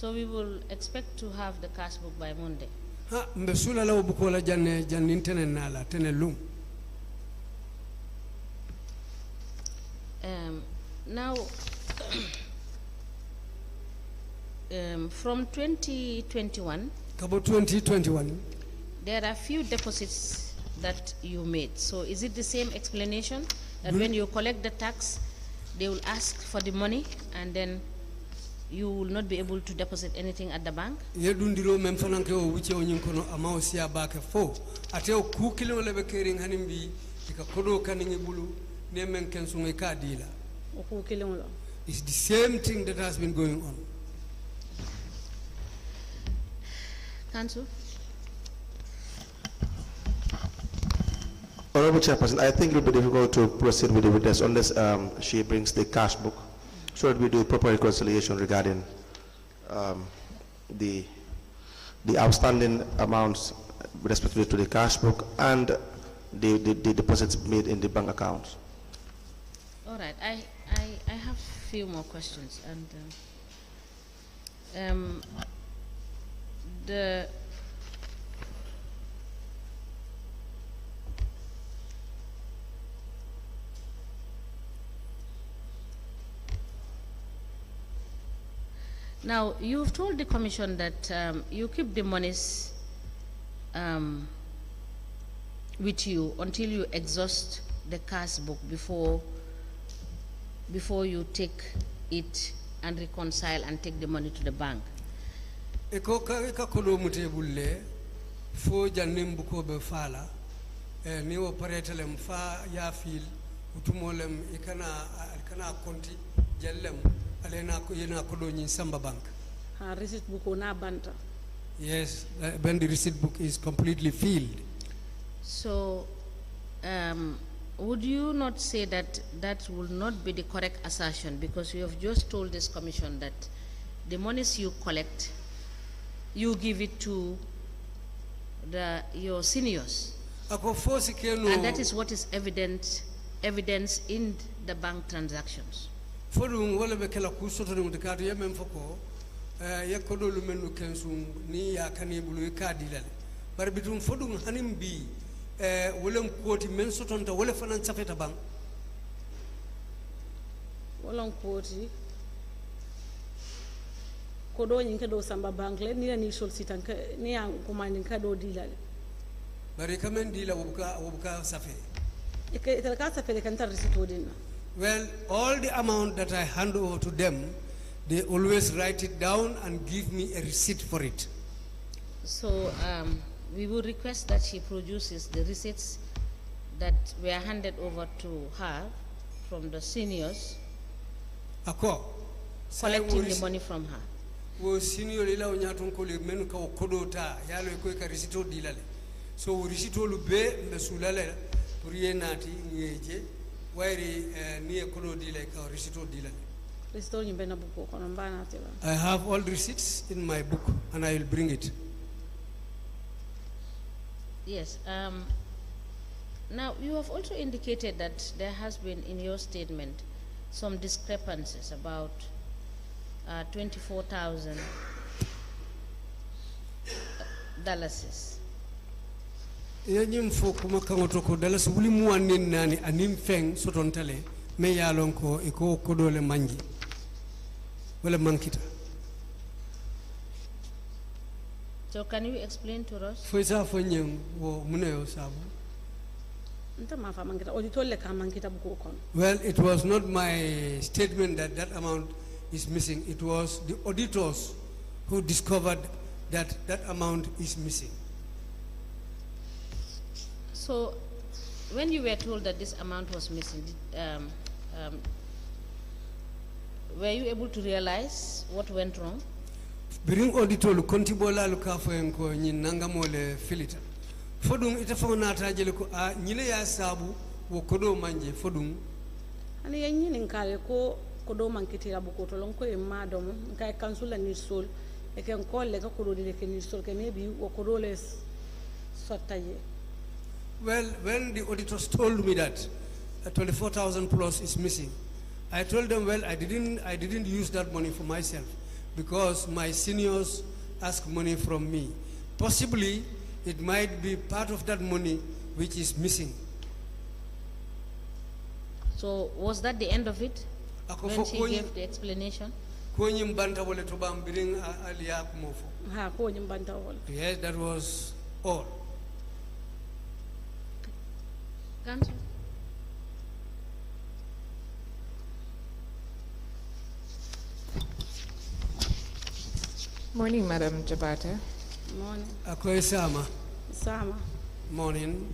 So we will expect to have the cash book by Monday. Ha mbesula la obukola janne jannintene nala tenelum. Now, from 2021, About 2021, there are few deposits that you made. So is it the same explanation that when you collect the tax, they will ask for the money and then you will not be able to deposit anything at the bank? yedundiro mem fananke o wuce o nyinkono ama o sia bake fo ate o ku kilo lebe kering hanimbi ika kodo kaningi bulu ne men ken sungai ka dila. It's the same thing that has been going on. Council? Honorable Chairperson, I think it will be difficult to proceed with the witness unless she brings the cash book, so that we do proper reconciliation regarding the outstanding amounts with respect to the cash book and the deposits made in the bank accounts. All right, I have a few more questions, and now you've told the commission that you keep the monies with you until you exhaust the cash book before you take it and reconcile and take the money to the bank. Eko ka kodo mutebulle fo jannim buko be fala ni wo paretelem fa ya fil utumolem ikana konti jellem alena ko yena kodo nyin samba bank. Ha receipt buko na banta. Yes, when the receipt book is completely filled. So would you not say that that will not be the correct assertion, because you have just told this commission that the monies you collect, you give it to your seniors, and that is what is evidence in the bank transactions? Fodum wala be kala ku soto dum dikatu yemem foko yakodo lu menu kensum ni ya kanibulu kadilale bar bitum fodum hanim bi wolem koti men sotonta wala fanan safeta bank wolon koti kodo nyin kedo samba bank le ni sol sitan ni ya komandin kado dilale bari kamen dila wobuka safe e ka safe le kan tar risito dinna. Well, all the amount that I hand over to them, they always write it down and give me a receipt for it. So we will request that she produces the receipts that were handed over to her from the seniors, collecting the money from her. Wo senior ila onyaton ko le menu ka kodota yalo ko ka receipt dilale. So receipt lu be mesulale pour yenati ngeje. I have all receipts in my book and I will bring it. Yes. Now, you have also indicated that there has been in your statement some discrepancies about $24,000. Yanyim fo kuma kangoto ko dalas wuli mu wanin nani anim feng sotontale me yalon ko iko kodole manji wala mankita. So can you explain to us? Fo isa fo nyem wo muneyo sabu. Well, it was not my statement that that amount is missing. It was the auditors who discovered that that amount is missing. So, when you were told that this amount was missing, were you able to realize what went wrong? Bring auditor lu kontibola lu kafo enko nyin nangamole filita. Fodung ita fonata jele ko a nyile ya sabu wo kodo manje fodung. Ani yanyi ninkale ko kodo mankitira bukoto lonko e madom nkai kansula ni sol e ken kolle ka kodo dile ken ni sol ke maybe wo kodo les sotaye. Well, when the auditors told me that 24,000 plus is missing, I told them, well, I didn't use that money for myself, because my seniors ask money from me. Possibly, it might be part of that money which is missing. So was that the end of it? When she gave the explanation? Yes, that was all. Council? Morning, Madam Jorbateh. Morning. Akoy Sama. Sama. Morning.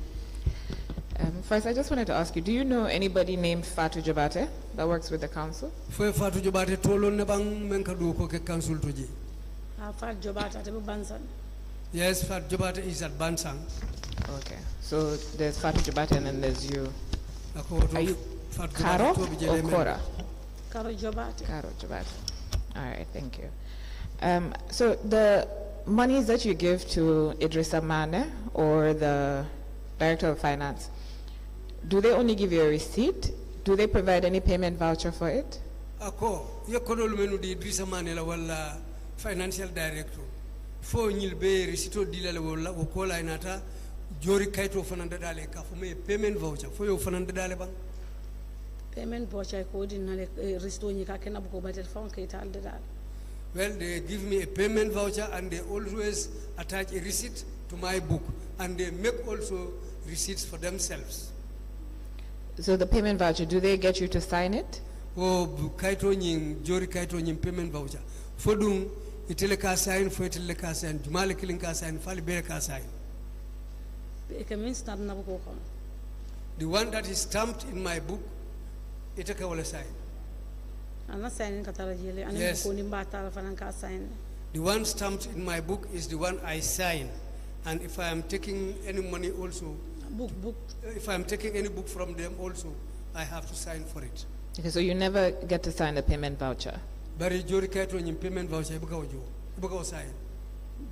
First, I just wanted to ask you, do you know anybody named Fatu Jorbateh that works with the council? Fue Fatu Jorbateh tolo ne bang menkadu ko ke council toji. Fatu Jorbateh te Bansang. Yes, Fatu Jorbateh is at Bansang. Okay, so there's Fatu Jorbateh and then there's you. Are you Karo or Kora? Karo Jorbateh. Karo Jorbateh. All right, thank you. So the monies that you give to Idrissa Mane or the Director of Finance, do they only give you a receipt? Do they provide any payment voucher for it? Ako, ye kodol menu di Idrissa Mane la wala financial director. Fo nyilbe recito dila la wala wakola inata jori kaito fananda dale ka fo me payment voucher fo yo fananda dale bang. Payment voucher ko din na recito ni ka kena buko batel fon kaita alde dale. Well, they give me a payment voucher and they always attach a receipt to my book, and they make also receipts for themselves. So the payment voucher, do they get you to sign it? Oh, kaito nying jori kaito nying payment voucher. Fodung itele ka sign, fo itele ka sign, jumale killing ka sign, fali bere ka sign. The one that is stamped in my book, iteka wala sign. Yes. The one stamped in my book is the one I sign, and if I am taking any money also, if I am taking any book from them also, I have to sign for it. Okay, so you never get to sign the payment voucher? Bari jori kaito nyim payment voucher ibuka sign.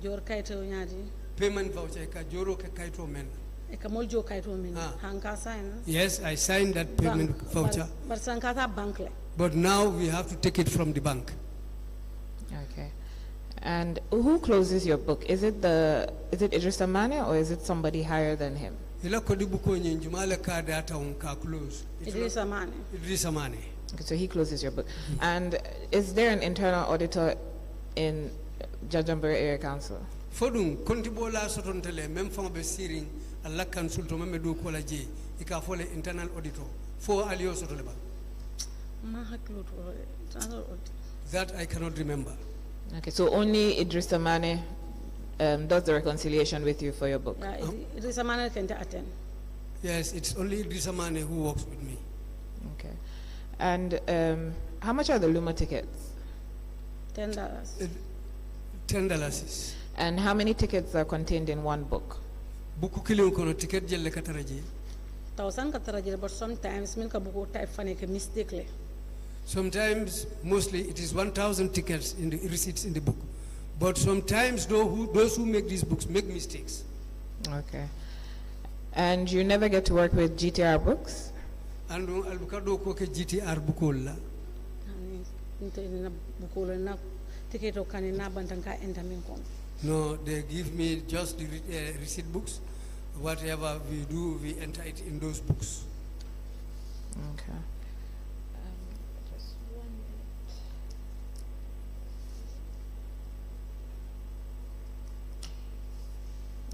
Jor kaito nyadi. Payment voucher ka joro ke kaito men. Ekamoljo kaito men. Hanka sign. Yes, I signed that payment voucher. But sankata bank le. But now we have to take it from the bank. Okay. And who closes your book? Is it Idrissa Mane or is it somebody higher than him? Idrissa Mane. Idrissa Mane. Okay, so he closes your book. And is there an internal auditor in Janjangbureh Area Council? Fodung kontibola sotontele mem fanga be siring alla council to meme do kola je ika fole internal auditor fo alio sotoleba. That I cannot remember. Okay, so only Idrissa Mane does the reconciliation with you for your book? Yeah, Idrissa Mane can attend. Yes, it's only Idrissa Mane who works with me. Okay. And how much are the Lumo tickets? $10. $10. And how many tickets are contained in one book? Buku kilo kono ticket jelle kataraje. Thousand kataraje, but sometimes milka buku type faneke mistake. Sometimes, mostly, it is 1,000 tickets in the receipts in the book. But sometimes, those who make these books make mistakes. Okay. And you never get to work with GTR books? And albukado ko ke GTR bukola. No, they give me just the receipt books. Whatever we do, we enter it in those books. Okay.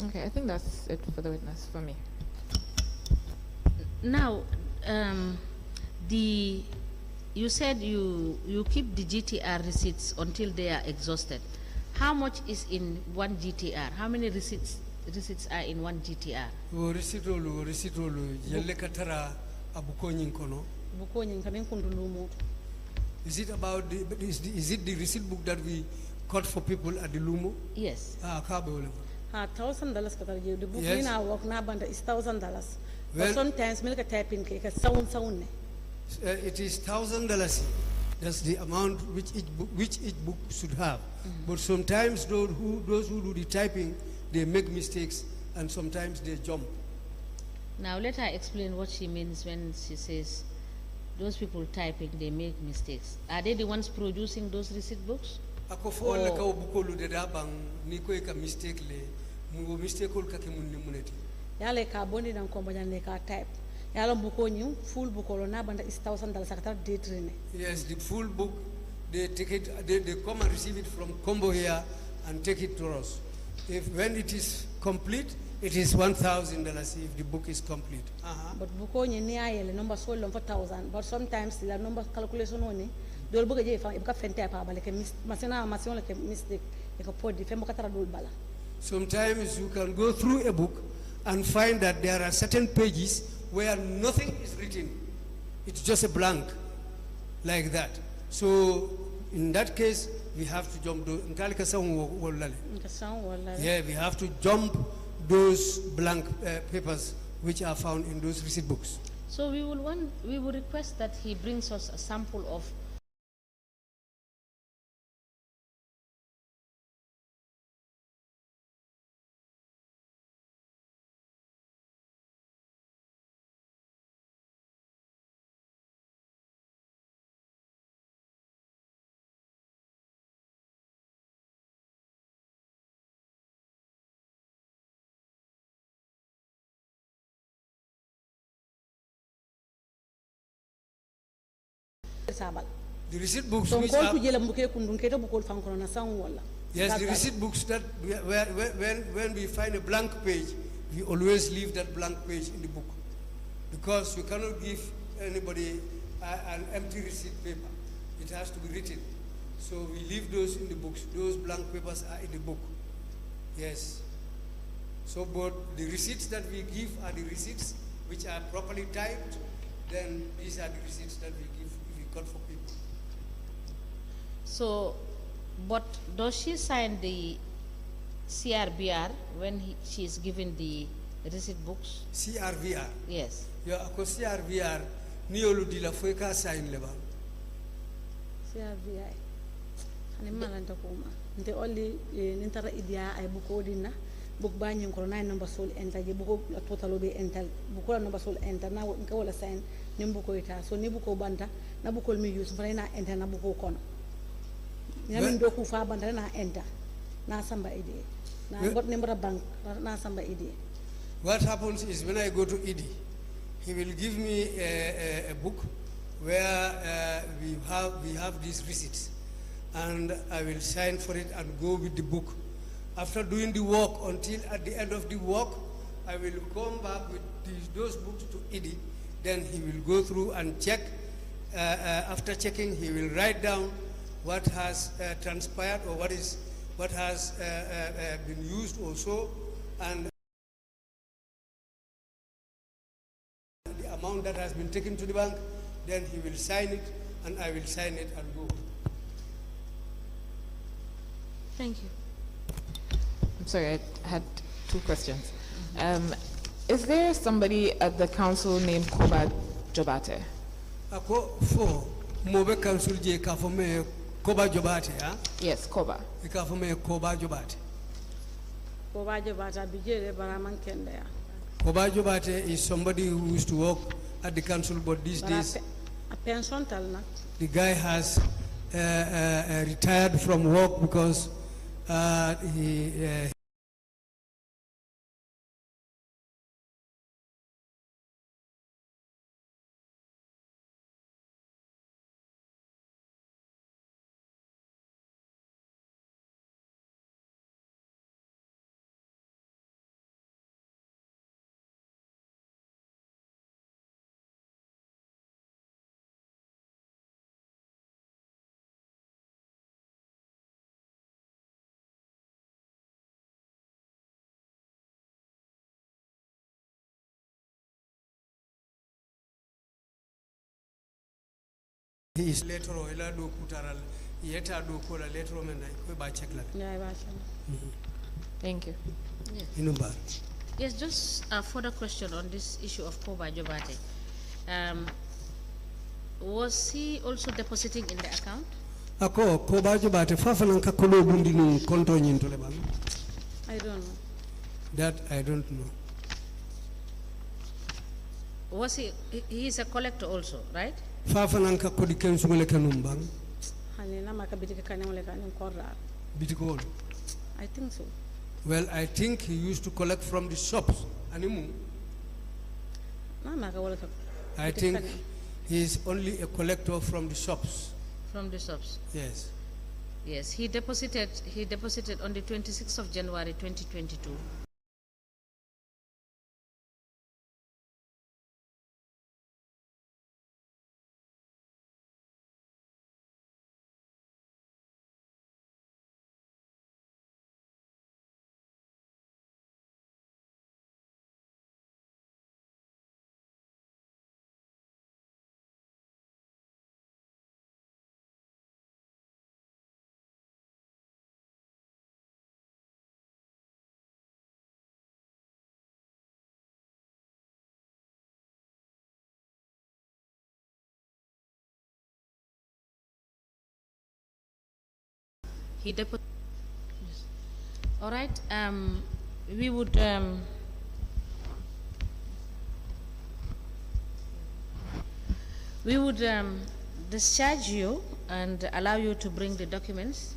Okay, I think that's it for the witness, for me. Now, you said you keep the GTR receipts until they are exhausted. How much is in one GTR? How many receipts are in one GTR? Recitolu, yelle katara abukonyin kono. Bukonyin kamen kundu Lumo. Is it about is it the receipt book that we cut for people at the Lumo? Yes. $1,000 katara. The book in our work na banda is $1,000. But sometimes milk type in cake sound. It is $1,000. That's the amount which each book should have. But sometimes those who do the typing, they make mistakes, and sometimes they jump. Now let her explain what she means when she says those people typing, they make mistakes. Are they the ones producing those receipt books? ako fo le ka bukolu de da bang ni ko ka mistake le mu mistake ol ka ke mun ni muneti yale ka bondi dan ko bojan le ka type yalo buko nyu full bukolo na banda is $1,000 sakata date rene. Yes, the full book they take it they come and receive it from Combo here and take it to us. If when it is complete, it is $1,000 if the book is complete. But buko ni ayele number sold for 1,000. But sometimes the number calculation only. Dol buga je fa ibka fente pa ba like masina masion like mistake like pod di femo katara dol bala. Sometimes you can go through a book and find that there are certain pages where nothing is written. It's just a blank like that. So in that case we have to jump yeah, we have to jump those blank papers which are found in those receipt books. So we will request that he brings us a sample of the receipt books which are, yes, the receipt books that when we find a blank page, we always leave that blank page in the book, because you cannot give anybody an empty receipt paper. It has to be written. So we leave those in the books. Those blank papers are in the book. Yes. So but the receipts that we give are the receipts which are properly typed. Then these are the receipts that we give. Got for people. So, but does she sign the CRVR when she is given the receipt books? CRVR? Yes. Yeah, because CRVR, niolu di la fueka sign leba. CRVR. Ani malanta kuma. Nte only nintara idea ay buko dinna. Book banyi ko na number sol enter je buko total be enter buko number sol enter na nka wala sign nimbuko ita so nibuko banda na buko mi use fana na enter na buko kono nyami ndoku fa banda na enter na samba ide na got number bank na samba ide. What happens is when I go to ID, he will give me a book where we have these receipts, and I will sign for it and go with the book. After doing the work, until at the end of the work, I will come back with those books to ID. Then he will go through and check. After checking, he will write down what has transpired or what has been used also, and the amount that has been taken to the bank. Then he will sign it, and I will sign it and go. Thank you. I'm sorry, I had two questions. Is there somebody at the council named Karo Jorbateh? Ako for mobe council je ka for me Karo Jorbateh, ah? Yes, Karo. Ka for me Karo Jorbateh. Karo Jorbateh bijere baraman kende ya. Karo Jorbateh is somebody who used to work at the council, but these days a pension talna. The guy has retired from work because he is later on ila do kutaral yeta do kola later on na ko ba check la. Yeah, ba check. Thank you. Inumba. Yes, just a further question on this issue of Karo Jorbateh. Was he also depositing in the account? Ako Karo Jorbateh fafalan ka kolo bundi no konto nyinto le bang. I don't know. That I don't know. Was he is a collector also, right? Fafalan ka kodi ken sumele kanum bang. Bitikol. I think so. Well, I think he used to collect from the shops. Animu. I think he is only a collector from the shops. From the shops? Yes. Yes, he deposited on the 26th of January 2022. He deposited. Yes. All right. We would discharge you and allow you to bring the documents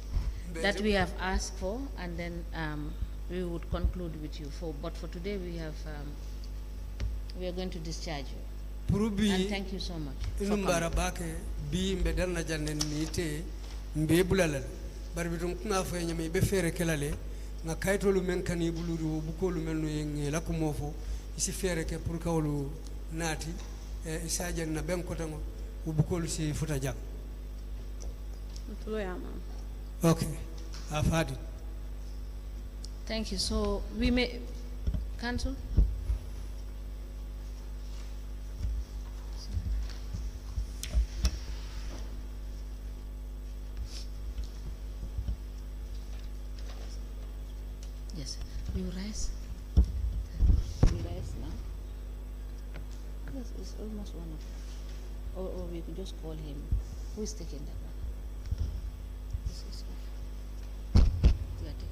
that we have asked for, and then we would conclude with you. But for today, we are going to discharge you. And thank you so much. Barbitum kuna fa nyame be fere kelale nga kaytolu men kan yibuluru bukolu melno yeng la ko mofo isi fere ke pour kawlu nati isajen na ben ko tango bukolu si futa jam. Okay. I've had it. Thank you. So we may cancel. Yes, you rise. You rise now. Yes, it's almost 1 o'clock. Or we could just call him. Who is taking that one? This is off. We are taking.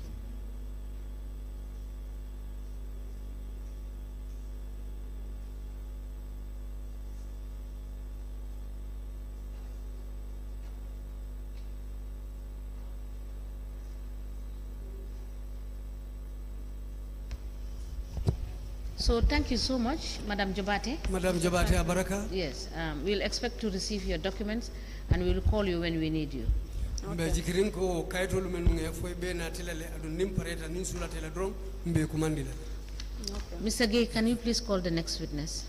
So thank you so much, Madam Jorbateh. Madam Jorbateh Abaraka. Yes, we'll expect to receive your documents and we'll call you when we need you. Okay. Mr. Gay, can you please call the next witness?